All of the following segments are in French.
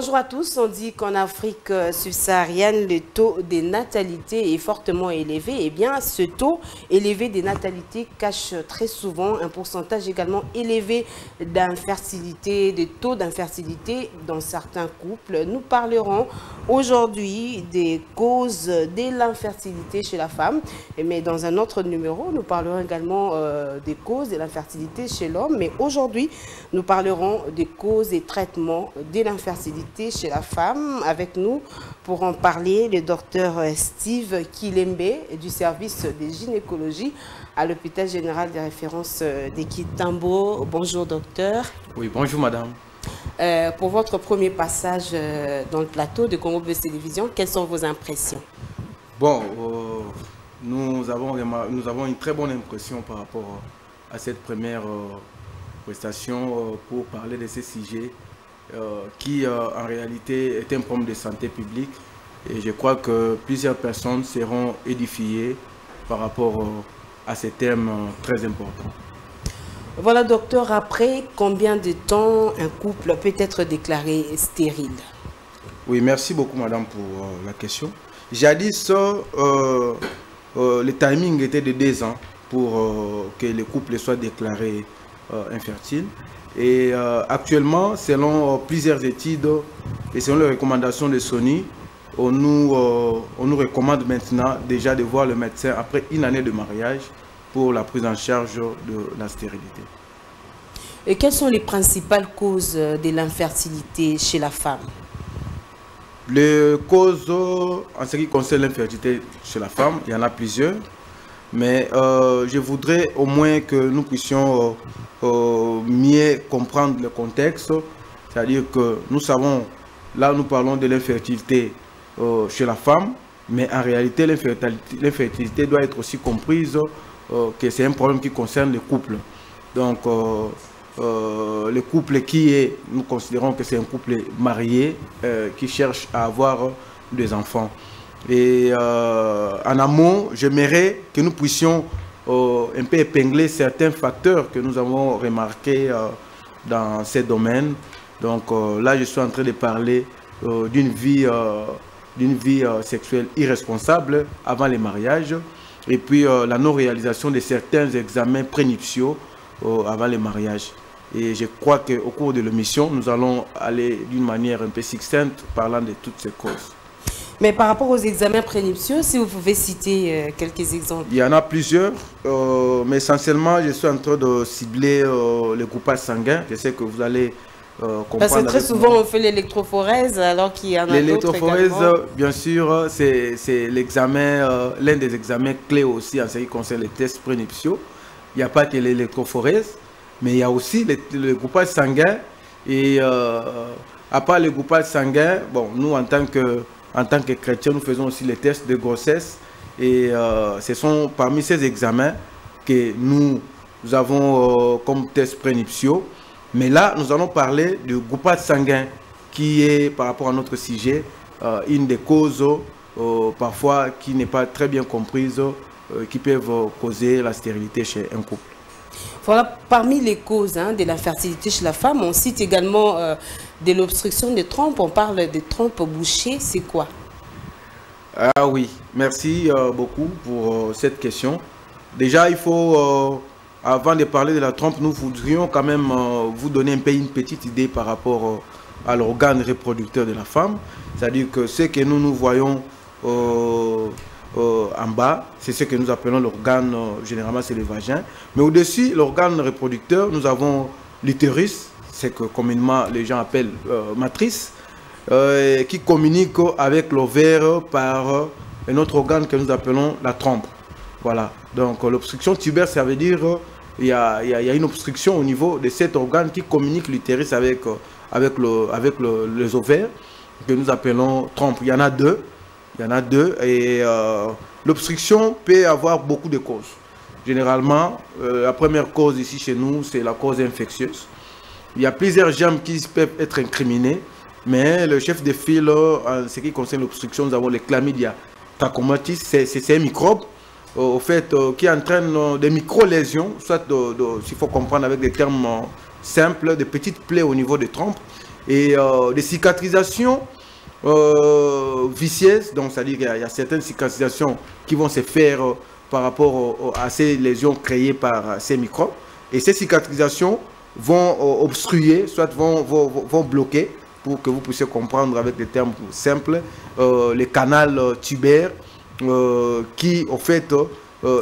Bonjour à tous. On dit qu'en Afrique subsaharienne, le taux des natalités est fortement élevé. Eh bien, ce taux élevé des natalités cache très souvent un pourcentage également élevé d'infertilité, des taux d'infertilité dans certains couples. Nous parlerons aujourd'hui des causes de l'infertilité chez la femme. Mais dans un autre numéro, nous parlerons également des causes de l'infertilité chez l'homme. Mais aujourd'hui, nous parlerons des causes et traitements de l'infertilité chez la femme. Avec nous pour en parler, le docteur Steve Kilembe du service de gynécologie à l'hôpital général de référence d'Ekitambo. Bonjour docteur. Oui, bonjour madame. Pour votre premier passage dans le plateau de Congo Buzz Télévision, quelles sont vos impressions? Bon, nous avons une très bonne impression par rapport à cette première prestation pour parler de ces sujets qui en réalité est un problème de santé publique, et je crois que plusieurs personnes seront édifiées par rapport à ces thèmes très importants. Voilà docteur, après combien de temps un couple peut être déclaré stérile? Oui, merci beaucoup madame pour la question. Jadis, le timing était de 2 ans pour que le couple soit déclaré infertile. Et actuellement, selon plusieurs études et selon les recommandations de Sony, on nous recommande maintenant déjà de voir le médecin après 1 année de mariage pour la prise en charge de la stérilité. Et quelles sont les principales causes de l'infertilité chez la femme? Les causes en ce qui concerne l'infertilité chez la femme, il y en a plusieurs. Mais je voudrais au moins que nous puissions mieux comprendre le contexte. C'est-à-dire que nous savons, là nous parlons de l'infertilité chez la femme, mais en réalité l'infertilité doit être aussi comprise que c'est un problème qui concerne le couple. Donc le couple nous considérons que c'est un couple marié qui cherche à avoir des enfants. Et en amont, j'aimerais que nous puissions un peu épingler certains facteurs que nous avons remarqués dans ces domaines. Donc là, je suis en train de parler d'une vie sexuelle irresponsable avant les mariages, et puis la non-réalisation de certains examens prénuptiaux avant les mariages. Et je crois qu'au cours de l'émission, nous allons aller d'une manière un peu succincte parlant de toutes ces causes. Mais par rapport aux examens prénuptiaux, si vous pouvez citer quelques exemples. Il y en a plusieurs, mais essentiellement, je suis en train de cibler le groupage sanguin. Je sais que vous allez comprendre. Parce que très souvent, on fait l'électrophorèse, alors qu'il y en a d'autres également. L'électrophorèse, bien sûr, c'est l'examen, l'un des examens clés aussi en ce qui concerne les tests prénuptiaux. Il n'y a pas que l'électrophorèse, mais il y a aussi le groupage sanguin. Et à part le groupage sanguin, bon, nous, en tant que chrétiens, nous faisons aussi les tests de grossesse, et ce sont parmi ces examens que nous avons comme tests prénuptiaux. Mais là, nous allons parler du groupage sanguin qui est, par rapport à notre sujet, une des causes parfois qui n'est pas très bien comprise, qui peuvent causer la stérilité chez un couple. Voilà, parmi les causes de l'infertilité chez la femme, on cite également de l'obstruction des trompes. On parle de trompes bouchées, c'est quoi? Ah oui, merci beaucoup pour cette question. Déjà, il faut, avant de parler de la trompe, nous voudrions quand même vous donner un peu une petite idée par rapport à l'organe reproducteur de la femme. C'est-à-dire que ce que nous voyons en bas, c'est ce que nous appelons l'organe, généralement c'est le vagin. Mais au-dessus, l'organe reproducteur, nous avons l'utérus, c'est que communément les gens appellent matrice, qui communique avec l'ovaire par un autre organe que nous appelons la trompe. Voilà, donc l'obstruction tubaire, ça veut dire qu'il y a une obstruction au niveau de cet organe qui communique l'utérus avec les ovaires, que nous appelons trompe. Il y en a deux. Il y en a deux, et l'obstruction peut avoir beaucoup de causes. Généralement, la première cause ici chez nous, c'est la cause infectieuse. Il y a plusieurs germes qui peuvent être incriminés, mais le chef de file, en ce qui concerne l'obstruction, nous avons les chlamydia trachomatis. C'est un microbe au fait, qui entraîne des micro-lésions, soit, s'il faut comprendre avec des termes simples, des petites plaies au niveau des trompes. et des cicatrisations vicieuses, donc c'est-à-dire qu'il y a certaines cicatrisations qui vont se faire par rapport à ces lésions créées par ces microbes, et ces cicatrisations vont obstruer, soit vont bloquer, pour que vous puissiez comprendre avec des termes simples, les canaux tubaires qui, en fait,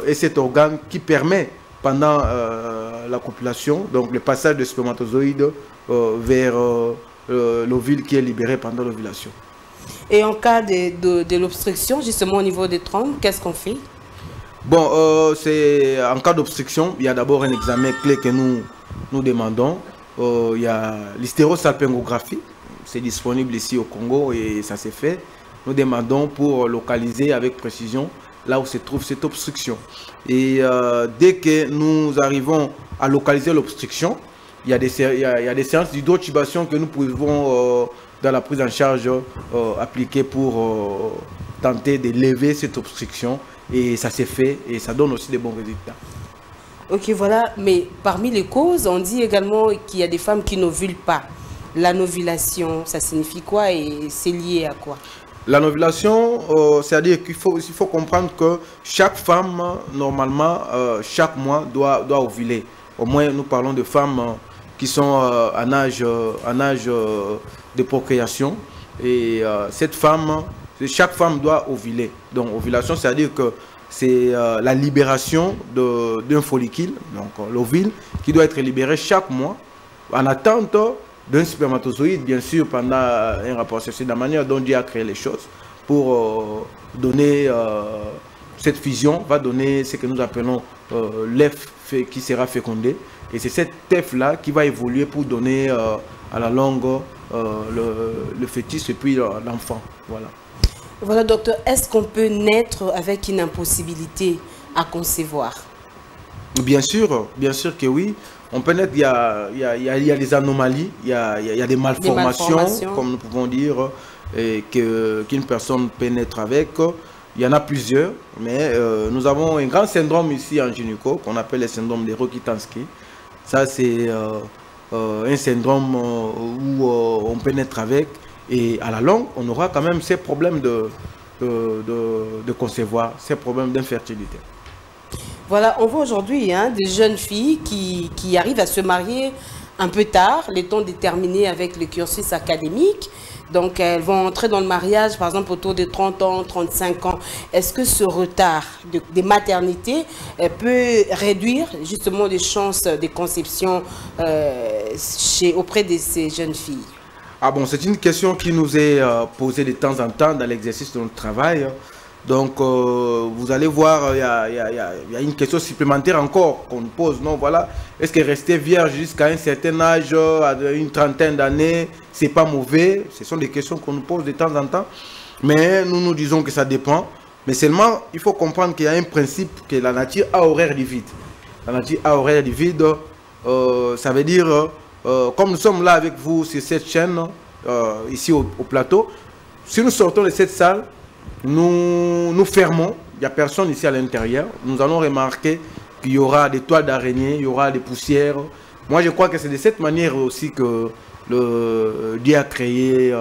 est cet organe qui permet, pendant la copulation, donc le passage de spermatozoïdes vers l'ovule qui est libéré pendant l'ovulation. Et en cas de l'obstruction, justement au niveau des trompes, qu'est-ce qu'on fait? Bon, en cas d'obstruction, il y a d'abord un examen clé que nous demandons. Il y a l'hystérosalpingographie. C'est disponible ici au Congo et ça s'est fait. Nous demandons pour localiser avec précision là où se trouve cette obstruction. Et dès que nous arrivons à localiser l'obstruction, il y a des séances d'hydrotubation que nous pouvons, dans la prise en charge, appliquer pour tenter de lever cette obstruction. Et ça s'est fait et ça donne aussi des bons résultats. Ok, voilà. Mais parmi les causes, on dit également qu'il y a des femmes qui n'ovulent pas. La novulation, ça signifie quoi et c'est lié à quoi? La novulation, c'est-à-dire qu'il faut comprendre que chaque femme, normalement, chaque mois, doit ovuler. Au moins, nous parlons de femmes qui sont en âge de procréation. Et chaque femme doit ovuler. Donc, ovulation, c'est-à-dire que c'est la libération d'un follicule, donc l'ovule, qui doit être libéré chaque mois en attente d'un spermatozoïde, bien sûr, pendant un rapport sexuel, de la manière dont Dieu a créé les choses, pour donner cette fusion, va donner ce que nous appelons l'œuf qui sera fécondé. Et c'est cet œuf-là qui va évoluer pour donner à la longue le fœtus et puis l'enfant. Voilà. Voilà, docteur, est-ce qu'on peut naître avec une impossibilité à concevoir? Bien sûr que oui. On peut naître, il y a des anomalies, il y a des malformations, comme nous pouvons dire, qu'une personne peut naître avec. Il y en a plusieurs, mais nous avons un grand syndrome ici en gynéco, qu'on appelle le syndrome de Rokitansky. Ça, c'est un syndrome où on peut naître avec. Et à la longue, on aura quand même ces problèmes de concevoir, ces problèmes d'infertilité. Voilà, on voit aujourd'hui des jeunes filles qui arrivent à se marier un peu tard, les temps déterminés avec le cursus académique. Donc, elles vont entrer dans le mariage, par exemple, autour de 30 ans, 35 ans. Est-ce que ce retard des maternités peut réduire justement les chances de conception auprès de ces jeunes filles? Ah bon, c'est une question qui nous est posée de temps en temps dans l'exercice de notre travail. Donc, vous allez voir, il y a une question supplémentaire encore qu'on nous pose. Non, voilà, est-ce que rester vierge jusqu'à un certain âge, à une trentaine d'années, c'est pas mauvais? Ce sont des questions qu'on nous pose de temps en temps. Mais nous disons que ça dépend. Mais seulement, il faut comprendre qu'il y a un principe que la nature a horreur du vide. La nature a horreur du vide, ça veut dire, comme nous sommes là avec vous sur cette chaîne, ici au plateau, si nous sortons de cette salle, nous fermons, il n'y a personne ici à l'intérieur. Nous allons remarquer qu'il y aura des toiles d'araignée, il y aura des poussières. Moi, je crois que c'est de cette manière aussi que Dieu a créé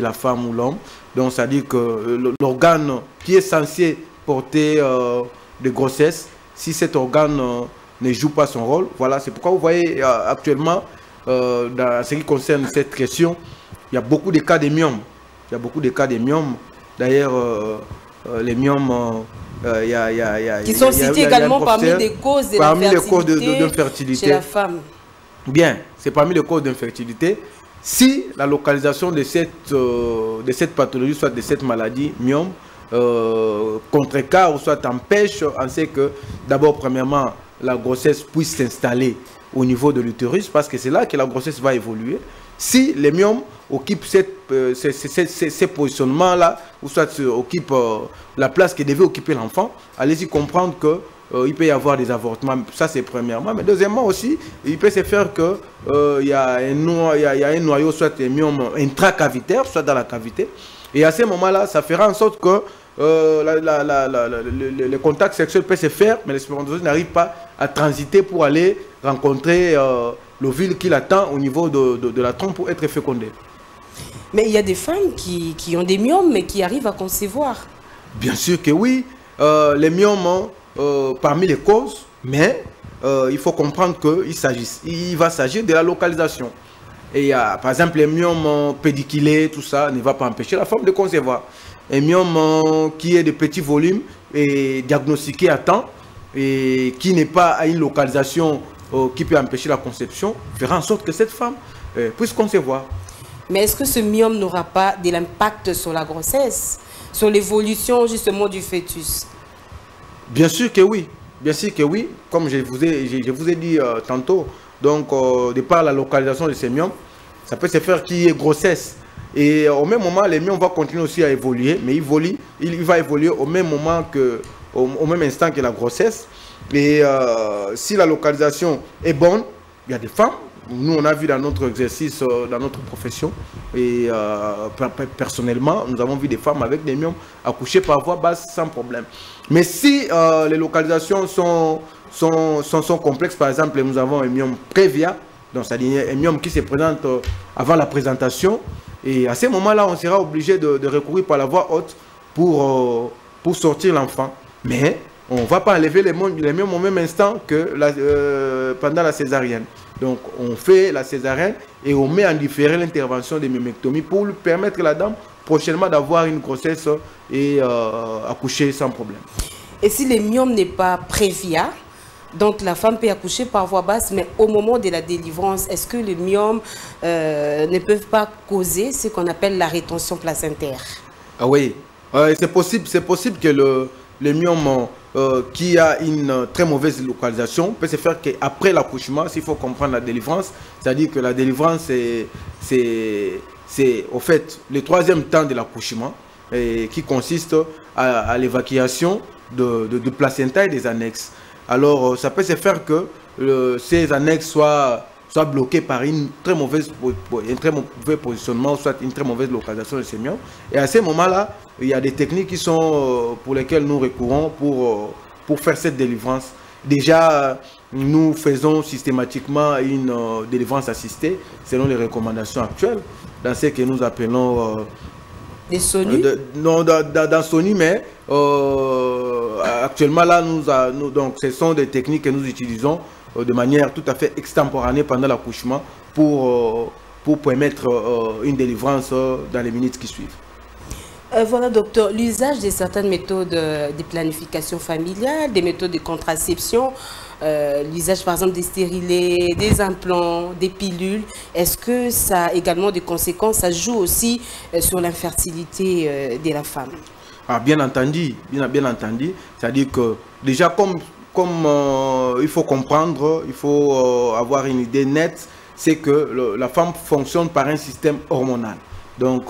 la femme ou l'homme. Donc, c'est-à-dire que l'organe qui est censé porter de grossesse, si cet organe ne joue pas son rôle, voilà, c'est pourquoi vous voyez actuellement, dans ce qui concerne cette question, il y a beaucoup de cas de myome. Il y a beaucoup de cas de myome. D'ailleurs, les myomes, qui sont cités également parmi les causes d'infertilité chez la femme. Bien, c'est parmi les causes d'infertilité. Si la localisation de cette pathologie, soit de cette maladie, myome, contrecarre ou soit empêche, on sait que d'abord, premièrement, la grossesse puisse s'installer au niveau de l'utérus, parce que c'est là que la grossesse va évoluer. Si les myomes occupent ces positionnements-là, ou soit occupent la place que devait occuper l'enfant, allez-y comprendre qu'il peut y avoir des avortements. Ça, c'est premièrement. Mais deuxièmement aussi, il peut se faire qu'il y a un noyau, soit un myome intracavitaire, soit dans la cavité. Et à ce moment-là, ça fera en sorte que le contact sexuel peut se faire, mais le spermatozoïde n'arrive pas à transiter pour aller rencontrer l'ovule qui l'attend au niveau de la trompe pour être fécondé. Mais il y a des femmes qui ont des myomes, mais qui arrivent à concevoir. Bien sûr que oui. Les myomes, parmi les causes, mais il faut comprendre qu'il va s'agir de la localisation. Et par exemple, les myomes pédiculés, tout ça, ne va pas empêcher la femme de concevoir. Un myome qui est de petit volume et diagnostiqué à temps et qui n'est pas à une localisation qui peut empêcher la conception, fera en sorte que cette femme puisse concevoir. Mais est-ce que ce myome n'aura pas de l'impact sur la grossesse, sur l'évolution justement du fœtus? Bien sûr que oui. Bien sûr que oui. Comme je vous ai dit tantôt, donc de par la localisation de ces myomes, ça peut se faire qu'il y ait grossesse. Et au même moment, les myomes vont continuer aussi à évoluer, mais il va évoluer au même moment au même instant que la grossesse. Et si la localisation est bonne, il y a des femmes. Nous, on a vu dans notre exercice, dans notre profession, et personnellement, nous avons vu des femmes avec des myomes accoucher par voie basse sans problème. Mais si les localisations sont complexes, par exemple, nous avons un myome prévia, donc c'est-à-dire un myome qui se présente avant la présentation, et à ce moment-là, on sera obligé de recourir par la voie haute pour sortir l'enfant. Mais on ne va pas enlever les myomes au même instant que pendant la césarienne. Donc, on fait la césarienne et on met en différé l'intervention de myomectomie pour lui permettre à la dame prochainement d'avoir une grossesse et accoucher sans problème. Et si le myome n'est pas prévia, donc la femme peut accoucher par voie basse, mais au moment de la délivrance, est-ce que les myomes ne peuvent pas causer ce qu'on appelle la rétention placentaire? Ah oui, c'est possible que le myome qui a une très mauvaise localisation peut se faire qu'après l'accouchement, s'il faut comprendre la délivrance, c'est-à-dire que la délivrance, c'est au fait le troisième temps de l'accouchement qui consiste à l'évacuation de placenta et des annexes. Alors, ça peut se faire que ces annexes soient bloquées par un très mauvais positionnement, soit une très mauvaise localisation de ces myomes. Et à ce moment-là, il y a des techniques qui sont, pour lesquelles nous recourons pour faire cette délivrance. Déjà, nous faisons systématiquement une délivrance assistée selon les recommandations actuelles, dans ce que nous appelons... des SONU non, dans SONU, mais actuellement, là, donc, ce sont des techniques que nous utilisons de manière tout à fait extemporanée pendant l'accouchement pour permettre une délivrance dans les minutes qui suivent. Voilà, docteur, l'usage de certaines méthodes de planification familiale, des méthodes de contraception, l'usage par exemple des stérilés, des implants, des pilules, est-ce que ça a également des conséquences? Ça joue aussi sur l'infertilité de la femme? Ah, bien entendu, bien entendu. C'est-à-dire que déjà comme il faut comprendre, il faut avoir une idée nette, c'est que la femme fonctionne par un système hormonal. Donc,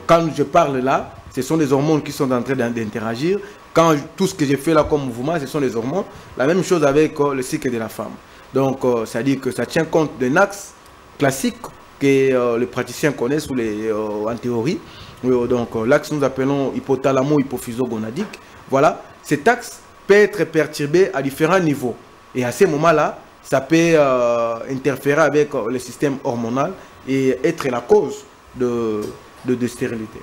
quand je parle là, ce sont des hormones qui sont en train d'interagir. Quand tout ce que j'ai fait là comme mouvement, ce sont des hormones. La même chose avec le cycle de la femme. Donc, c'est-à-dire que ça tient compte d'un axe classique que les praticiens connaissent en théorie. Donc, l'axe nous appelons hypothalamo-hypophyso-gonadique. Voilà, cet axe peut être perturbé à différents niveaux. Et à ce moment-là, ça peut interférer avec le système hormonal et être la cause de stérilité.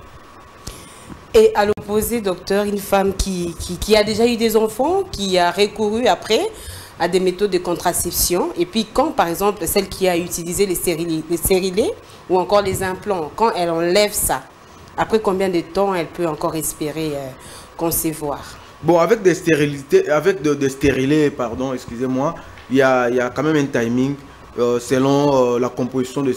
Et à l'opposé, docteur, une femme qui a déjà eu des enfants, qui a recouru après à des méthodes de contraception, et puis quand, par exemple, celle qui a utilisé les stérilés ou encore les implants, quand elle enlève ça, après combien de temps elle peut encore espérer concevoir? Bon, avec des stérilés, pardon, excusez-moi, il y a quand même un timing selon la composition des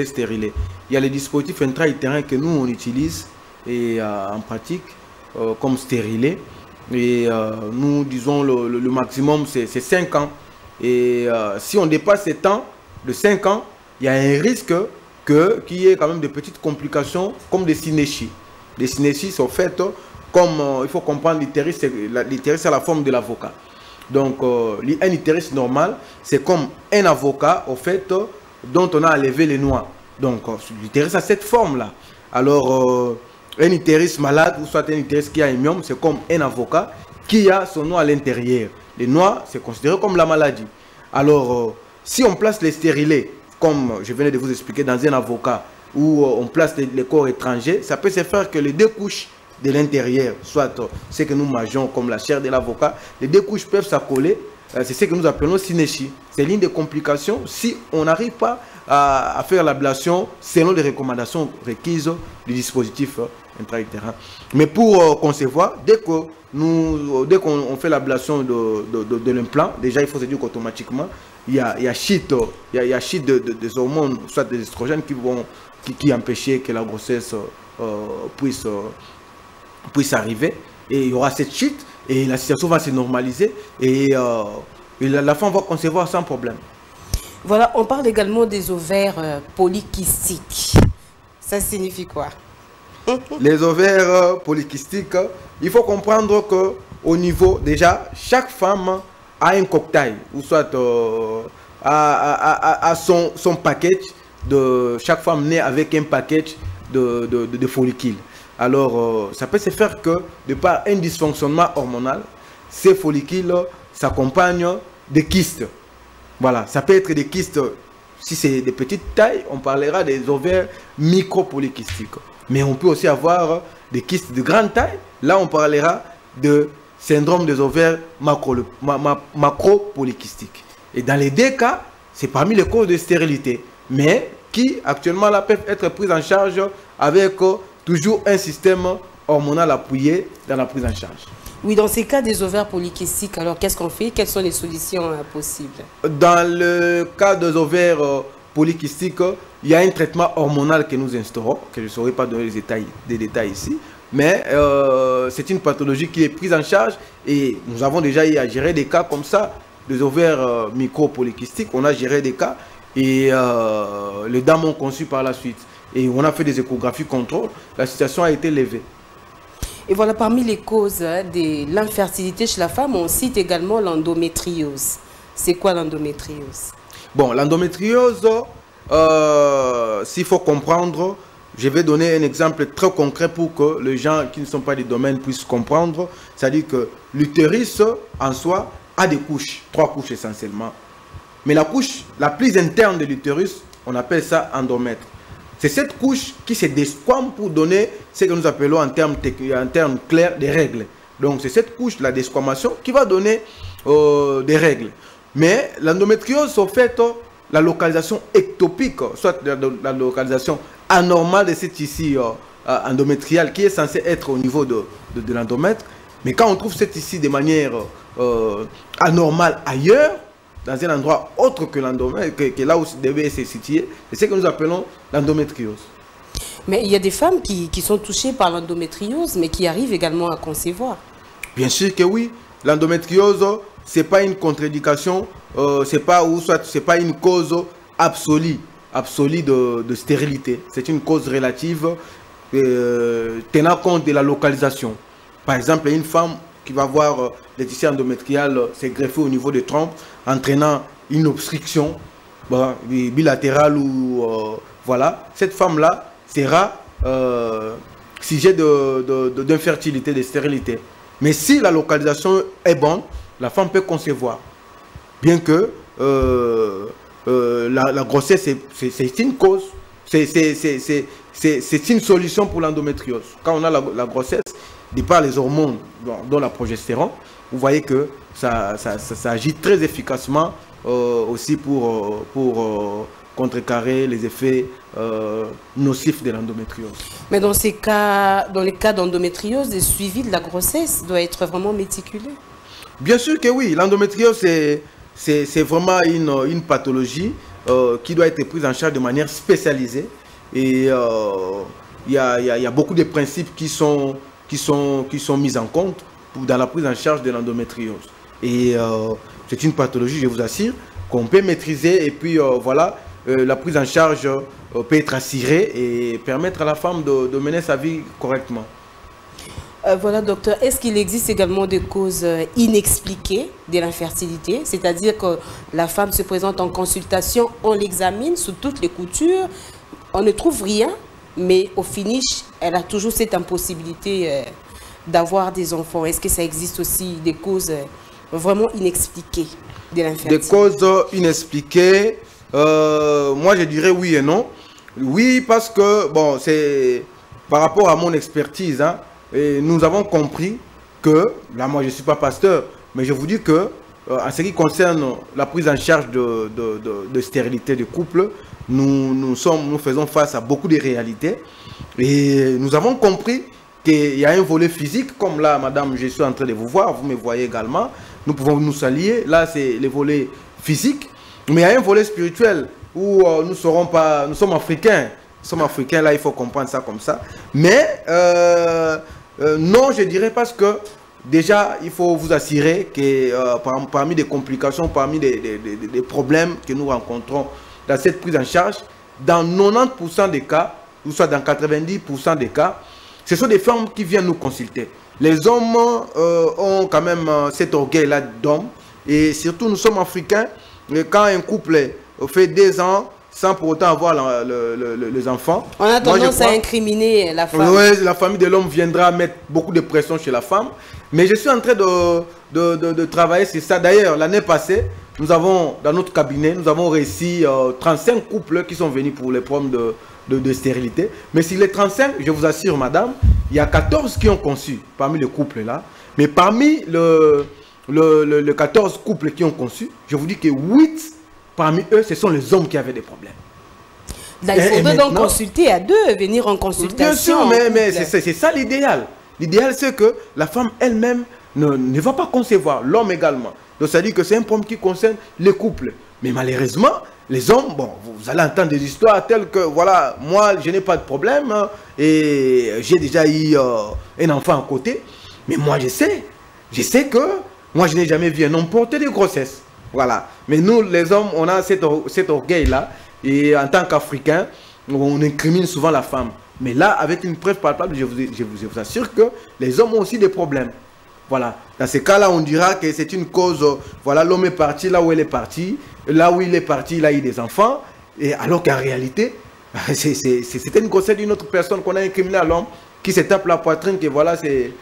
stérilés. Il y a les dispositifs intra-utérins que nous on utilise et en pratique comme stérilés. Et nous disons le maximum c'est 5 ans. Et si on dépasse ces temps de 5 ans, il y a un risque qu'il y ait quand même de petites complications comme des synéchies. Les synéchies sont faites comme, il faut comprendre, l'utérus c'est la forme de l'avocat. Donc, un utérus normal, c'est comme un avocat, au fait, dont on a enlevé les noix. Donc, l'utérus a cette forme-là. Alors, un utérus malade, ou soit un utérus qui a un myome, c'est comme un avocat qui a son noix à l'intérieur. Les noix, c'est considéré comme la maladie. Alors, Si on place les stérilés, comme je venais de vous expliquer, dans un avocat, où on place les corps étrangers, ça peut se faire que les deux couches de l'intérieur, soit ce que nous mangeons comme la chair de l'avocat, les deux couches peuvent s'accoler. C'est ce que nous appelons synéchie. C'est l'une des complications si on n'arrive pas à faire l'ablation selon les recommandations requises du dispositif intra-utérin. Mais pour concevoir, dès qu'on fait l'ablation de l'implant, déjà il faut se dire qu'automatiquement, il y a chute des hormones, soit des estrogènes qui empêchent que la grossesse puisse arriver. Et il y aura cette chute et la situation va se normaliser et la femme va concevoir sans problème. Voilà, on parle également des ovaires polykystiques. Ça signifie quoi? Les ovaires polykystiques, il faut comprendre qu'au niveau, déjà, chaque femme a un cocktail, ou soit a son package, chaque femme naît avec un package de follicules. Alors, ça peut se faire que, de par un dysfonctionnement hormonal, ces follicules s'accompagnent de kystes. Voilà, ça peut être des kystes, si c'est de petite taille, on parlera des ovaires micropolykystiques. Mais on peut aussi avoir des kystes de grande taille. Là, on parlera de syndrome des ovaires macropolykystiques. Et dans les deux cas, c'est parmi les causes de stérilité, mais qui actuellement là, peuvent être prises en charge avec toujours un système hormonal appuyé dans la prise en charge. Oui, dans ces cas des ovaires polykystiques, alors qu'est-ce qu'on fait? Quelles sont les solutions possibles? Dans le cas des ovaires polykystiques, il y a un traitement hormonal que nous instaurons, que je ne saurais pas donner des détails ici, mais c'est une pathologie qui est prise en charge et nous avons déjà eu à gérer des cas comme ça, des ovaires micro-polykystiques, on a géré des cas et les dames ont conçu par la suite. Et on a fait des échographies contrôle, la situation a été levée. Et voilà, parmi les causes de l'infertilité chez la femme, on cite également l'endométriose. C'est quoi l'endométriose? Bon, l'endométriose, s'il faut comprendre, je vais donner un exemple très concret pour que les gens qui ne sont pas du domaine puissent comprendre. C'est-à-dire que l'utérus en soi a des couches, 3 couches essentiellement. Mais la couche la plus interne de l'utérus, on appelle ça endomètre. C'est cette couche qui se desquame pour donner ce que nous appelons en termes clairs des règles. Donc c'est cette couche, la desquamation, qui va donner des règles. Mais l'endométriose, au fait, la localisation ectopique, soit la localisation anormale de cette tissu endométrial qui est censé être au niveau de l'endomètre. Mais quand on trouve cette tissu de manière anormale ailleurs, dans un endroit autre que l'endomètre, que là où devait se situer, c'est ce que nous appelons l'endométriose. Mais il y a des femmes qui sont touchées par l'endométriose, mais qui arrivent également à concevoir. Bien sûr que oui. L'endométriose, ce n'est pas une contre-indication, c'est pas une cause absolue de stérilité. C'est une cause relative tenant compte de la localisation. Par exemple, une femme qui va voir les tissus endométriales se greffer au niveau des trompes, entraînant une obstruction bilatérale ou voilà, cette femme-là sera sujet d'infertilité, de stérilité. Mais si la localisation est bonne, la femme peut concevoir. Bien que la grossesse, c'est une cause, c'est une solution pour l'endométriose. Quand on a la grossesse, de par les hormones, dont la progestérone, vous voyez que ça agit très efficacement aussi pour contrecarrer les effets nocifs de l'endométriose. Mais dans les cas d'endométriose, le suivi de la grossesse doit être vraiment méticuleux. Bien sûr que oui, l'endométriose c'est vraiment une pathologie qui doit être prise en charge de manière spécialisée. Et il y a beaucoup de principes qui sont mis en compte dans la prise en charge de l'endométriose. Et c'est une pathologie, je vous assure, qu'on peut maîtriser et puis voilà, la prise en charge peut être assurée et permettre à la femme de mener sa vie correctement. Voilà, docteur, est-ce qu'il existe également des causes inexpliquées de l'infertilité? C'est-à-dire que la femme se présente en consultation, on l'examine sous toutes les coutures, on ne trouve rien, mais au finish, elle a toujours cette impossibilité d'avoir des enfants. Est-ce que ça existe aussi des causes vraiment inexpliquées de l'infertilité? Des causes inexpliquées, moi je dirais oui et non. Oui, parce que, bon, c'est par rapport à mon expertise, hein, et nous avons compris que, là moi je ne suis pas pasteur, mais je vous dis que, en ce qui concerne la prise en charge de stérilité de couple, nous faisons face à beaucoup de réalités. Et nous avons compris qu'il y a un volet physique, comme là, madame, je suis en train de vous voir, vous me voyez également, nous pouvons nous saluer, là c'est le volet physique, mais il y a un volet spirituel où nous sommes africains. Nous sommes africains, là il faut comprendre ça comme ça. Mais non, je dirais parce que déjà il faut vous assurer que parmi des complications, parmi des problèmes que nous rencontrons dans cette prise en charge, dans 90% des cas, ou soit dans 90% des cas, ce sont des femmes qui viennent nous consulter. Les hommes ont quand même cet orgueil-là d'homme. Et surtout, nous sommes africains. Et quand un couple fait 2 ans sans pour autant avoir les enfants, on a tendance à incriminer la femme. Oui, la famille de l'homme viendra mettre beaucoup de pression chez la femme. Mais je suis en train de travailler sur ça. D'ailleurs, l'année passée, nous avons, dans notre cabinet, nous avons réussi 35 couples qui sont venus pour les problèmes de stérilité. Mais sur les 35, je vous assure, madame, il y a 14 qui ont conçu parmi les couples là. Mais parmi les 14 couples qui ont conçu, je vous dis que 8 parmi eux, ce sont les hommes qui avaient des problèmes. Là, il faudrait donc consulter à 2, venir en consultation. Bien sûr, mais c'est ça l'idéal. L'idéal, c'est que la femme elle-même ne va pas concevoir, l'homme également. Donc, ça dit que c'est un problème qui concerne les couples. Mais malheureusement, les hommes, bon, vous allez entendre des histoires telles que, voilà, moi, je n'ai pas de problème hein, et j'ai déjà eu un enfant à côté. Mais moi, je sais que moi, je n'ai jamais vu un homme porter de grossesse. Voilà. Mais nous, les hommes, on a cet orgueil-là. Et en tant qu'Africains, on incrimine souvent la femme. Mais là, avec une preuve palpable, je vous assure que les hommes ont aussi des problèmes. Voilà. Dans ces cas-là, on dira que c'est une cause, voilà, l'homme est parti là où elle est partie. Là où il est parti, il a eu des enfants. Et alors qu'en réalité, c'était une grossesse d'une autre personne qu'on a incriminée à l'homme qui se tape la poitrine que voilà, c'est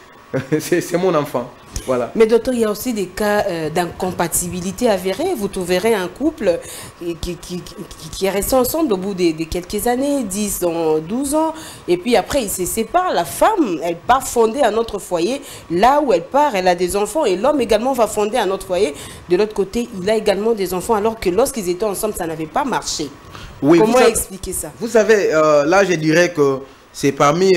mon enfant. Voilà. Mais docteur, il y a aussi des cas d'incompatibilité avérée. Vous trouverez un couple qui est resté ensemble au bout de quelques années, 10 ans, 12 ans, et puis après, ils se séparent. La femme, elle part fonder un autre foyer. Là où elle part, elle a des enfants, et l'homme également va fonder un autre foyer. De l'autre côté, il a également des enfants, alors que lorsqu'ils étaient ensemble, ça n'avait pas marché. Oui, comment expliquer ça? Vous savez, là, je dirais que c'est parmi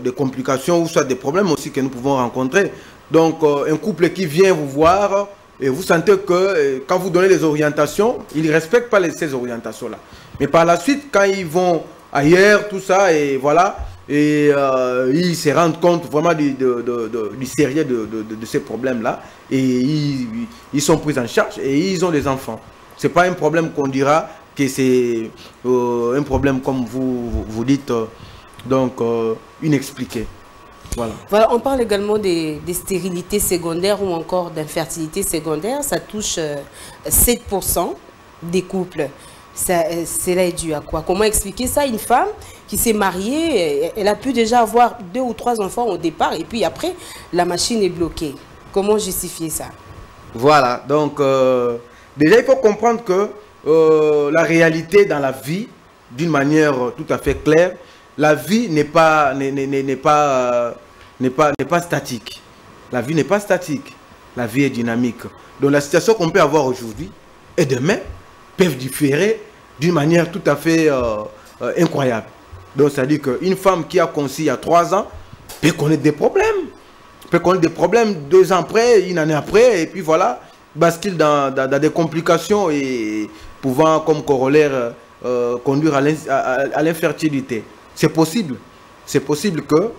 des complications ou soit des problèmes aussi que nous pouvons rencontrer. Donc, un couple qui vient vous voir et vous sentez que quand vous donnez les orientations, ils ne respectent pas ces orientations-là. Mais par la suite, quand ils vont ailleurs, tout ça, et voilà, et ils se rendent compte vraiment du sérieux de ces problèmes-là, et ils sont pris en charge et ils ont des enfants. Ce n'est pas un problème qu'on dira que c'est un problème, comme vous dites, donc inexpliqué. Voilà. Voilà, on parle également des stérilités secondaires ou encore d'infertilité secondaire. Ça touche 7% des couples. Cela est dû à quoi? Comment expliquer ça? Une femme qui s'est mariée, elle a pu déjà avoir 2 ou 3 enfants au départ et puis après, la machine est bloquée. Comment justifier ça? Voilà, donc déjà il faut comprendre que la réalité dans la vie, d'une manière tout à fait claire, la vie n'est pas statique. La vie n'est pas statique. La vie est dynamique. Donc la situation qu'on peut avoir aujourd'hui et demain peuvent différer d'une manière tout à fait incroyable. Donc ça veut dire qu'une femme qui a conçu il y a 3 ans peut connaître des problèmes. Peut connaître des problèmes 2 ans après, 1 année après, et puis voilà, bascule dans des complications et pouvant comme corollaire conduire à l'infertilité. C'est possible. C'est possible que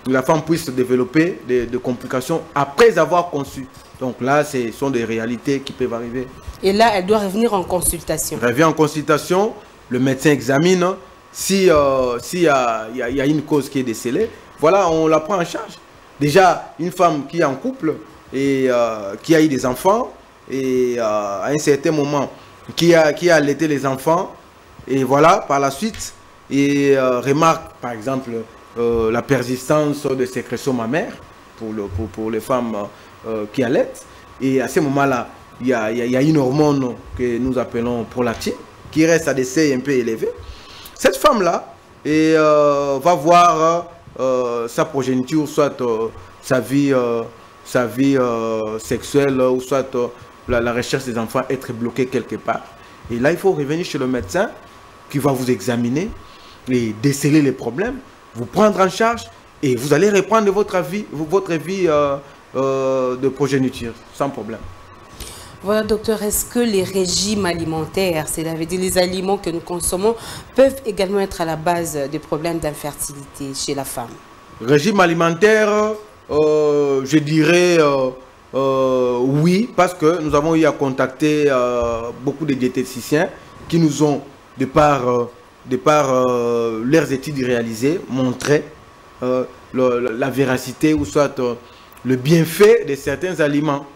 la femme puisse développer des complications après avoir conçu. Donc là, ce sont des réalités qui peuvent arriver. Et là, elle doit revenir en consultation. Elle revient en consultation, le médecin examine. S'il y a une cause qui est décelée, voilà, on la prend en charge. Déjà, une femme qui est en couple et qui a eu des enfants, et à un certain moment, qui a allaité les enfants, et voilà, par la suite, et remarque, par exemple, la persistance de sécrétion mammaire pour les femmes qui allaitent. Et à ce moment-là, il y a une hormone que nous appelons prolactine, qui reste à des seuils un peu élevés. Cette femme-là va voir sa progéniture, soit sa vie sexuelle, ou soit la recherche des enfants être bloquée quelque part. Et là, il faut revenir chez le médecin qui va vous examiner et déceler les problèmes, vous prendre en charge et vous allez reprendre votre vie de progéniture sans problème. Voilà, docteur, est-ce que les régimes alimentaires, c'est-à-dire les aliments que nous consommons, peuvent également être à la base des problèmes d'infertilité chez la femme? Régime alimentaire, je dirais oui, parce que nous avons eu à contacter beaucoup de diététiciens qui nous ont, de par leurs études réalisées, montré la véracité ou soit le bienfait de certains aliments.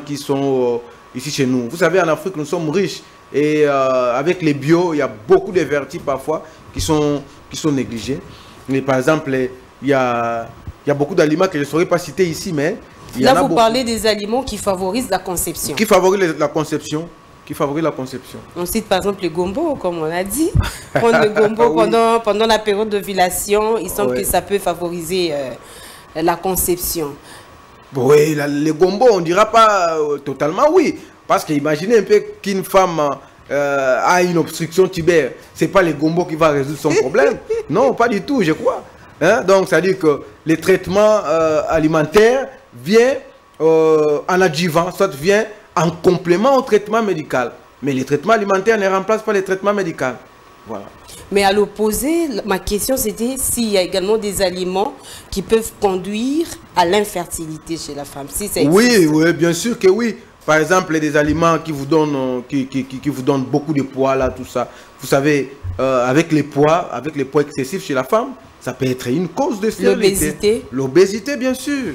Qui sont ici chez nous. Vous savez, en Afrique, nous sommes riches et avec les bio, il y a beaucoup de vertus parfois qui sont négligés. Mais par exemple, il y a beaucoup d'aliments que je ne saurais pas citer ici, mais là, vous parlez des aliments qui favorisent la conception. Qui favorisent la conception. On cite par exemple le gombo, comme on a dit. Prendre le gombo pendant la période d'ovulation, il semble que ça peut favoriser la conception. Oui, le gombo, on ne dira pas totalement oui. Parce que imaginez un peu qu'une femme a une obstruction tubaire. Ce n'est pas le gombo qui va résoudre son problème. Non, pas du tout, je crois. Hein? Donc, ça veut dire que les traitements alimentaires viennent en adjuvant, soit vient en complément au traitement médical. Mais les traitements alimentaires ne remplacent pas les traitements médicaux. Voilà. Mais à l'opposé, ma question c'était s'il y a également des aliments qui peuvent conduire à l'infertilité chez la femme. Si ça existe. Oui, bien sûr que oui. Par exemple, des aliments qui vous donnent, qui vous donnent beaucoup de poids, là, tout ça. Vous savez, avec les poids excessifs chez la femme, ça peut être une cause de stérilité. L'obésité. L'obésité, bien sûr.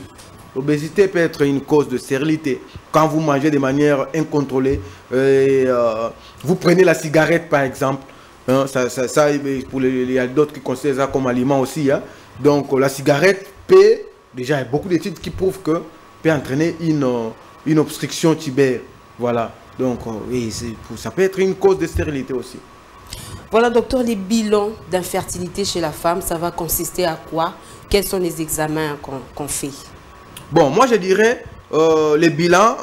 L'obésité peut être une cause de stérilité. Quand vous mangez de manière incontrôlée, vous prenez la cigarette, par exemple. Hein, il y a d'autres qui considèrent ça comme aliment aussi. Hein. Donc la cigarette peut, déjà il y a beaucoup d'études qui prouvent que peut entraîner une obstruction tubaire. Voilà. Donc ça peut être une cause de stérilité aussi. Voilà, docteur, les bilans d'infertilité chez la femme, ça va consister à quoi? Quels sont les examens qu'on fait? Bon, moi je dirais les bilans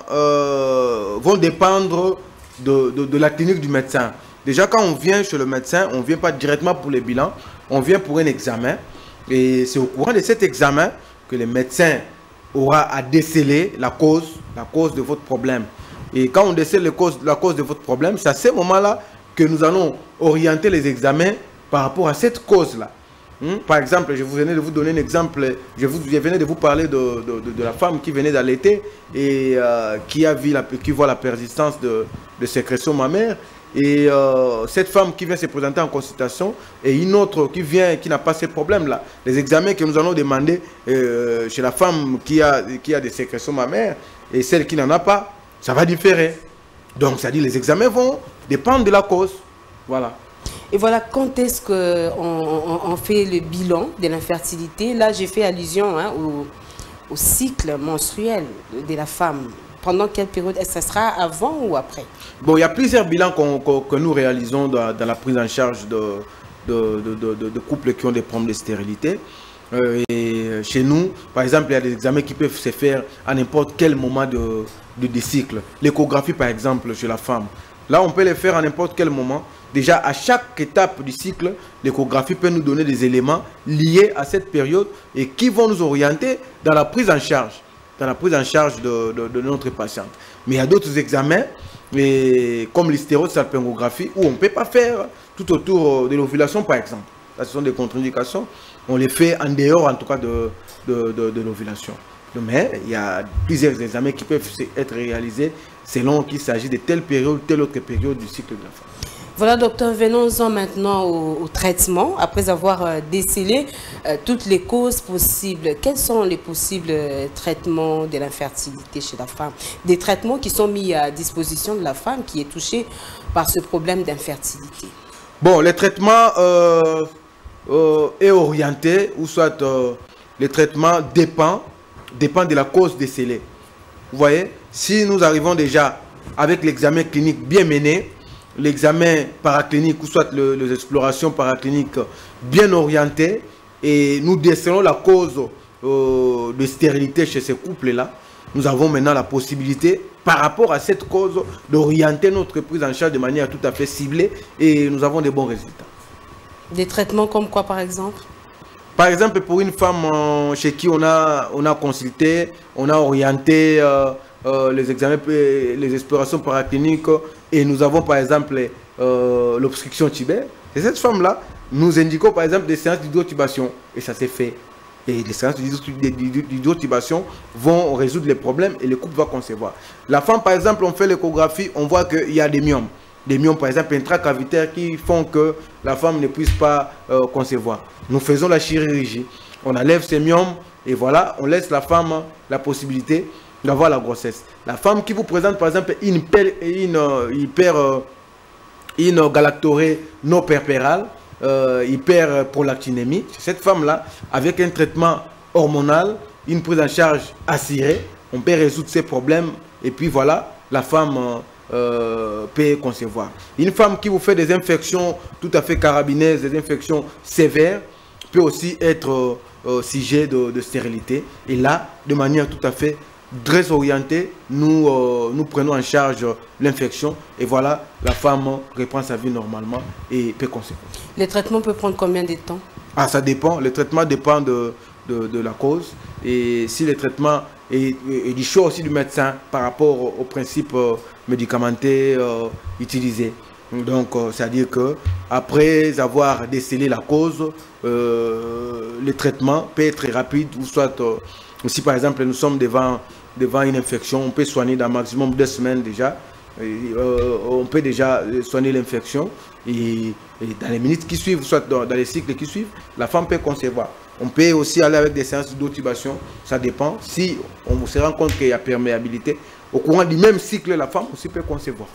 vont dépendre de la clinique du médecin. Déjà, quand on vient chez le médecin, on ne vient pas directement pour les bilans, on vient pour un examen. Et c'est au courant de cet examen que le médecin aura à déceler la cause de votre problème. Et quand on décèle la cause de votre problème, c'est à ce moment-là que nous allons orienter les examens par rapport à cette cause-là. Par exemple, je venais de vous donner un exemple, je venais de vous parler de la femme qui venait d'allaiter et qui voit la persistance de sécrétion mammaire. Et cette femme qui vient se présenter en consultation et une autre qui n'a pas ces problèmes-là. Les examens que nous allons demander chez la femme qui a des sécrétions mammaires et celle qui n'en a pas, ça va différer. Donc, ça dit les examens vont dépendre de la cause. Voilà. Et voilà, quand est-ce qu'on fait le bilan de l'infertilité? Là, j'ai fait allusion au cycle menstruel de la femme. Pendant quelle période? Est-ce que ça sera avant ou après? Bon, il y a plusieurs bilans que nous réalisons dans la prise en charge de couples qui ont des problèmes de stérilité. Et chez nous, par exemple, il y a des examens qui peuvent se faire à n'importe quel moment du cycle. L'échographie, par exemple, chez la femme. Là, on peut les faire à n'importe quel moment. Déjà, à chaque étape du cycle, l'échographie peut nous donner des éléments liés à cette période et qui vont nous orienter dans la prise en charge. De notre patiente. Mais il y a d'autres examens, comme l'hystérosalpingographie, où on ne peut pas faire tout autour de l'ovulation, par exemple. Là, ce sont des contre-indications. On les fait en dehors, en tout cas, de l'ovulation. Mais il y a plusieurs examens qui peuvent être réalisés selon qu'il s'agit de telle période, telle autre période du cycle de la femme. Voilà, docteur, venons-en maintenant au traitement. Après avoir décelé toutes les causes possibles, quels sont les possibles traitements de l'infertilité chez la femme? Des traitements qui sont mis à disposition de la femme qui est touchée par ce problème d'infertilité. Bon, le traitement est orienté, ou soit le traitement dépend dépend de la cause décelée. Vous voyez, si nous arrivons déjà avec l'examen clinique bien mené, l'examen paraclinique ou soit les explorations paracliniques bien orientées, et nous décelons la cause de stérilité chez ces couples-là, nous avons maintenant la possibilité, par rapport à cette cause, d'orienter notre prise en charge de manière tout à fait ciblée et nous avons des bons résultats. Des traitements comme quoi, par exemple? Par exemple, pour une femme chez qui on a consulté, on a orienté les examens, les explorations paracliniques et nous avons par exemple l'obstruction tubaire. Et cette femme-là, nous indiquons par exemple des séances d'hydrotubation et ça s'est fait. Et les séances d'hydrotubation vont résoudre les problèmes et le couple va concevoir. La femme, par exemple, on fait l'échographie, on voit qu'il y a des myomes. Des myomes, par exemple, intracavitaires qui font que la femme ne puisse pas concevoir. Nous faisons la chirurgie. On enlève ces myomes et voilà, on laisse la femme la possibilité d'avoir la grossesse. La femme qui vous présente, par exemple, une galactorée non perpérale, hyperprolactinémie, cette femme-là, avec un traitement hormonal, une prise en charge assurée, on peut résoudre ces problèmes et puis voilà, la femme peut concevoir. Une femme qui vous fait des infections tout à fait carabineuses, des infections sévères, peut aussi être sujet de stérilité. Et là, de manière tout à fait très orientée, nous prenons en charge l'infection et voilà, la femme reprend sa vie normalement et peut concevoir. Les traitements peuvent prendre combien de temps? Ah, ça dépend. Le traitement dépend de la cause et si le traitement et du choix aussi du médecin par rapport aux principes médicamenteux utilisés. Donc, c'est-à-dire que après avoir décelé la cause, le traitement peut être rapide ou soit si par exemple nous sommes devant une infection, on peut soigner dans maximum 2 semaines déjà. On peut déjà soigner l'infection et dans les minutes qui suivent, soit dans les cycles qui suivent, la femme peut concevoir. On peut aussi aller avec des séances d'otubation, ça dépend. Si on se rend compte qu'il y a perméabilité, au courant du même cycle, la femme aussi peut concevoir.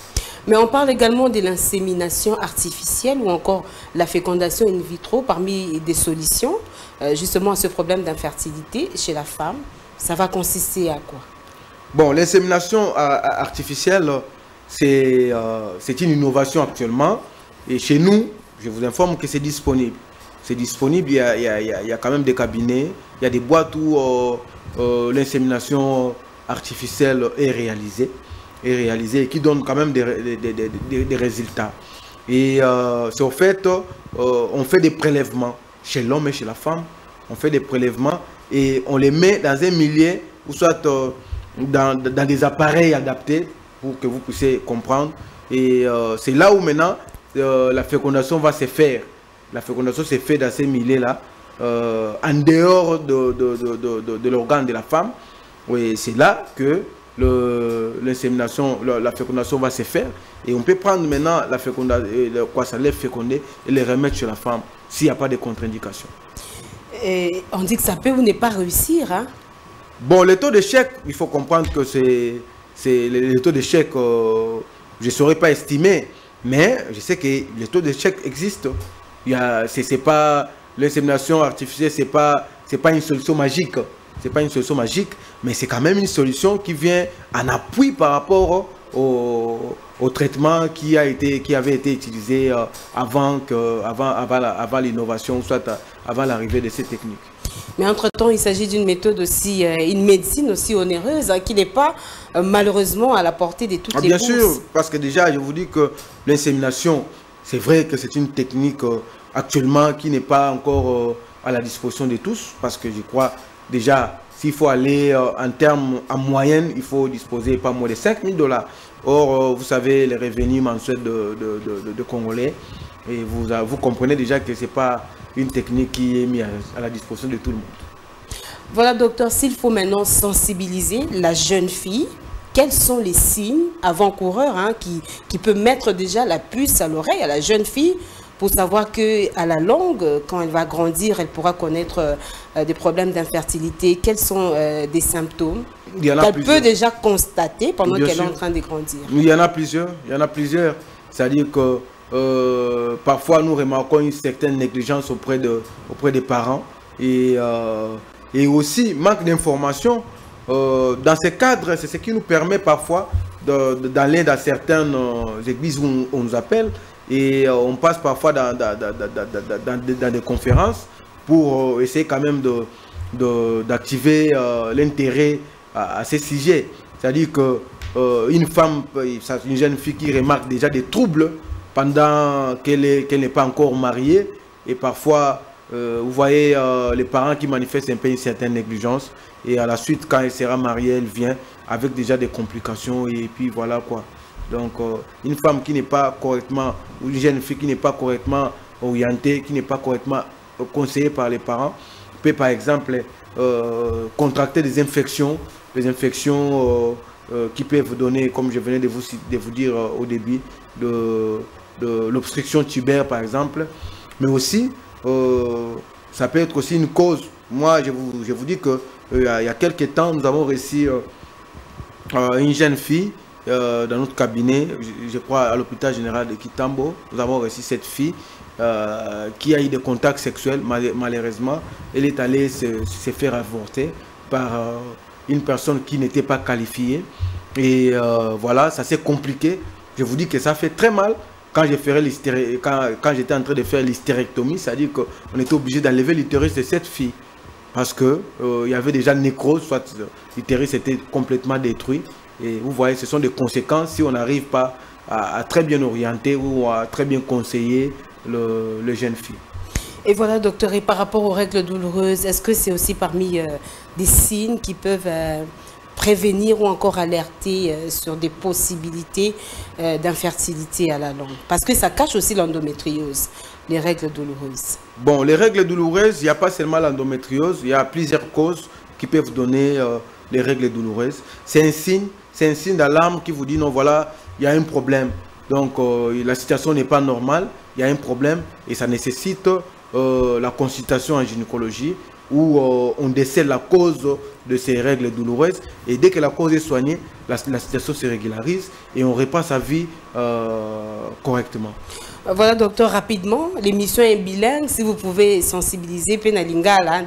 Mais on parle également de l'insémination artificielle ou encore la fécondation in vitro parmi des solutions justement à ce problème d'infertilité chez la femme. Ça va consister à quoi? Bon, l'insémination artificielle, c'est une innovation actuellement. Et chez nous, je vous informe que c'est disponible. C'est disponible, il y a quand même des cabinets, il y a des boîtes où l'insémination artificielle est réalisée et qui donne quand même des résultats. Et c'est au fait, on fait des prélèvements chez l'homme et chez la femme. On fait des prélèvements et on les met dans un milieu ou soit dans des appareils adaptés pour que vous puissiez comprendre. Et c'est là où maintenant la fécondation va se faire. La fécondation se fait dans ces milieux-là, en dehors de l'organe de la femme. Oui, c'est là que l'insémination, la fécondation va se faire. Et on peut prendre maintenant la fécondation, ça lève fécondé et les remettre sur la femme s'il n'y a pas de contre-indication. Et on dit que ça peut ou ne pas réussir. Hein? Bon, le taux d'échec, il faut comprendre que le taux d'échec, je ne saurais pas estimer, mais je sais que le taux d'échec existe. C'est pas l'insémination artificielle, c'est pas une solution magique. C'est pas une solution magique, mais c'est quand même une solution qui vient en appui par rapport au traitement qui avait été utilisé avant l'innovation, soit avant l'arrivée de ces techniques. Mais entre-temps, il s'agit d'une méthode aussi, une médecine aussi onéreuse, qui n'est pas malheureusement à la portée de toutes les bourses. Bien sûr, parce que déjà, je vous dis que l'insémination, c'est vrai que c'est une technique actuellement qui n'est pas encore à la disposition de tous, parce que je crois déjà, s'il faut aller en moyenne, il faut disposer pas moins de 5 000 $. Or, vous savez, les revenus mensuels de Congolais, et vous comprenez déjà que ce n'est pas une technique qui est mise à la disposition de tout le monde. Voilà, docteur, s'il faut maintenant sensibiliser la jeune fille, quels sont les signes avant-coureurs qui peuvent mettre déjà la puce à l'oreille à la jeune fille pour savoir qu'à la longue, quand elle va grandir, elle pourra connaître des problèmes d'infertilité? Quels sont des symptômes qu'elle peut déjà constater pendant qu'elle est en train de grandir? Il y en a plusieurs. C'est-à-dire que parfois nous remarquons une certaine négligence auprès des parents et et aussi manque d'information. Dans ces cadres, c'est ce qui nous permet parfois d'aller dans certaines églises où on nous appelle et on passe parfois dans des conférences pour essayer quand même d'activer l'intérêt à ces sujets. C'est-à-dire qu'une femme, une jeune fille qui remarque déjà des troubles pendant qu'elle n'est pas encore mariée et parfois vous voyez les parents qui manifestent un peu une certaine négligence et à la suite quand elle sera mariée elle vient avec déjà des complications et puis voilà quoi. Donc une femme qui n'est pas correctement, ou une jeune fille qui n'est pas correctement orientée, qui n'est pas correctement conseillée par les parents peut par exemple contracter des infections qui peuvent donner, comme je venais de vous dire au début, de l'obstruction tubaire par exemple, mais aussi ça peut être aussi une cause. Moi je vous dis que il y a quelques temps nous avons reçu une jeune fille dans notre cabinet, je crois à l'hôpital général de Kitambo. Nous avons reçu cette fille qui a eu des contacts sexuels. Malheureusement elle est allée se faire avorter par une personne qui n'était pas qualifiée et voilà, ça s'est compliqué. Je vous dis que ça fait très mal. Quand j'étais en train de faire l'hystérectomie, c'est-à-dire qu'on était obligé d'enlever l'utérus de cette fille parce que il y avait déjà nécrose, soit l'utérus était complètement détruit. Et vous voyez, ce sont des conséquences si on n'arrive pas à très bien orienter ou à très bien conseiller le jeune fille. Et voilà, docteur, et par rapport aux règles douloureuses, est-ce que c'est aussi parmi des signes qui peuvent prévenir ou encore alerter sur des possibilités d'infertilité à la longue? Parce que ça cache aussi l'endométriose, les règles douloureuses. Bon, les règles douloureuses, il n'y a pas seulement l'endométriose, il y a plusieurs causes qui peuvent donner les règles douloureuses. C'est un signe d'alarme qui vous dit non, voilà, il y a un problème. Donc la situation n'est pas normale, il y a un problème et ça nécessite la consultation en gynécologie où on décèle la cause de ces règles douloureuses et dès que la cause est soignée, la situation se régularise et on repasse sa vie correctement. Voilà, docteur, rapidement, l'émission est bilingue. Si vous pouvez sensibiliser, Penalingala,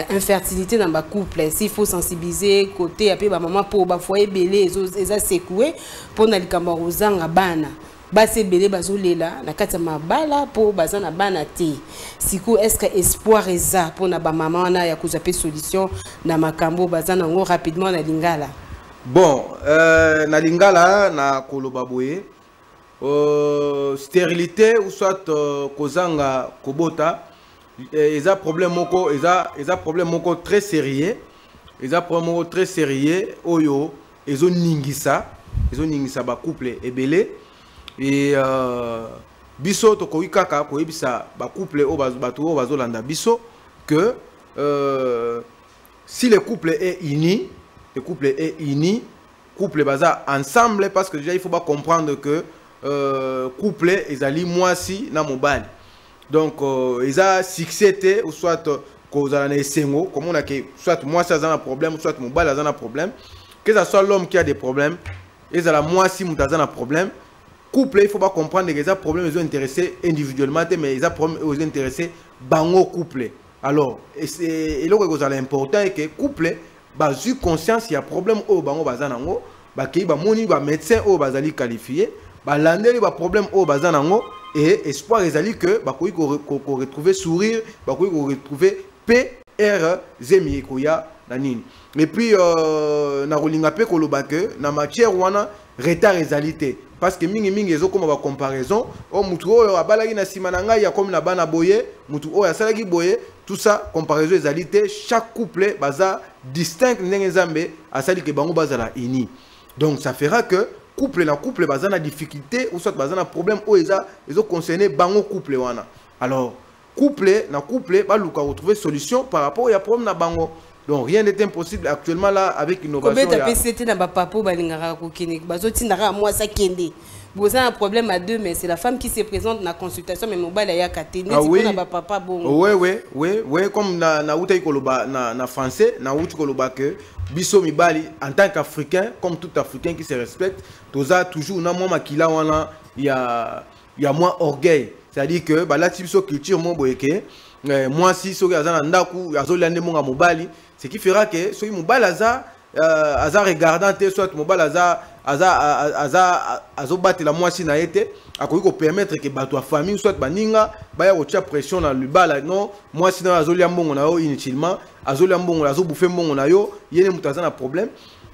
infertilité dans ma couple, s'il faut sensibiliser côté après maman pour foyer belé et secoué pour nalikamba rozanga bana base belé bazolela na kati mabala pour bazana bana te siku est-ce que espoir eza pour na ba maman na ya kuzape solution na makambo bazana ngo rapidement na lingala? Bon, na lingala na koloba boye stérilité ou soit kozanga kobota. Ils ont problème moko très sérieux. Ils ont problème très sérieux. Oyo, ils ont ningisa ba couple et belé et biso to ko ikaka ko ibisa ba couple o bato o bazolanda biso que si le couple est uni, couple baza ensemble parce que déjà il faut pas comprendre que couple ils allient moi si na mobile. Donc, ils ont succès ou soit cause à un comme on a que soit moi ça a un problème, soit mon bal a un problème. Que ce soit l'homme qui a des problèmes, ils ont moi si mon a un problème. Couple, il ne faut pas comprendre que les problèmes ils ont intéressé individuellement, mais ils ont problème ils ont intéressé bango couple. Alors, et là que l'important est que couple, bah eu conscience il y a problème au bango bazanango, bah qui bah moni bah médecin au bazali qualifié, bah l'année bah problème au bazanango. Et espoir est que qu'on retrouve sourire, qu'on retrouve PR zemi koya nanini. Et puis na rolinga pe kolobake na matière wana retard ezalité parce que mingi ezo comme ba comparaison o mutu o abalaki na simananga ya comme na bana boye mutu o ya salaki boye tout ça comparaison ezalité chaque couple baza distinct ndenge zambe asali ke bango bazala ini. Donc ça fera que couple bazana difficulté ou soit bazana problème ou ils ont concerné bango couple wana. Alors couple ba luka retrouver solution par rapport à problème na bango. Donc rien n'est impossible actuellement là avec innovation. Combien de PCT na ba papo balingara ko kinik bazoti ndara moi ça kende. Vous avez un problème à deux, mais c'est la femme qui se présente dans la consultation, mais mobile a katé. Ah oui. Papa bon. Oui, comme na outa koloba na français, na outa koloba que biso mibali en tant qu'Africain, comme tout Africain qui se respecte, toza toujours na moi makila wana il y a moins orgueil. C'est-à-dire que bah la culture mon boyeke moi si soki aza na ndaku azolia nde monga mobali, ce qui fera que soki mobali aza regardant te, soit mobali azobatela mwasi na ye te, akoki kopermettre ke bato ya famille soit baninga baya kotia pression na libala. Non, mwasi na azolia mbongo na yo inutilement, azolia mbongo, azobouffe mbongo na yo, yene mutu aza na problème.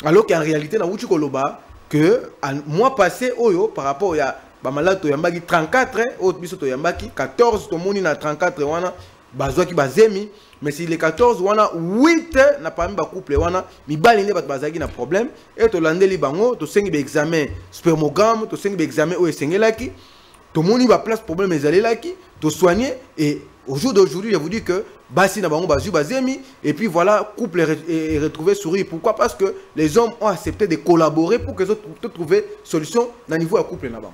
Alors qu'en réalité na wuti koloba que mois passé oyo par rapport ya bamalade toyambaki 34 autres biso toyambaki 14 tomoni na 34 wana bazwaki bazemi, mais si les 14 wana 8 na parmi ba couple wana mibali nde bato bazaki na problème et to landeli bango to sengi ba examen spermogramme, to sengi ba examen o esengelaki, to moni ba place problème ezalelaki, to soigner. Et au jour d'aujourd'hui, je vous dis que basi na bango bazu bazemi, et puis voilà, couple est retrouvé sourire. Pourquoi? Parce que les hommes ont accepté de collaborer pour que les autres trouver solution dans le niveau à couple na bango.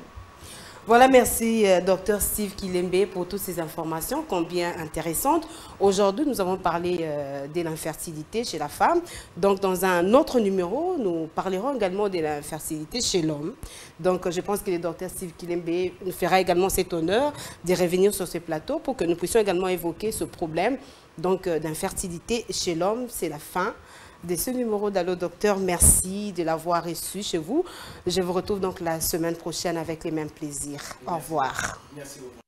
Voilà, merci Dr Steve Kilembe pour toutes ces informations combien intéressantes. Aujourd'hui, nous avons parlé de l'infertilité chez la femme. Donc, dans un autre numéro, nous parlerons également de l'infertilité chez l'homme. Donc, je pense que le Dr Steve Kilembe nous fera également cet honneur de revenir sur ce plateau pour que nous puissions également évoquer ce problème d'infertilité chez l'homme. C'est la fin de ce numéro d'Allo Docteur. Merci de l'avoir reçu chez vous. Je vous retrouve donc la semaine prochaine avec les mêmes plaisirs. Au revoir. Merci beaucoup.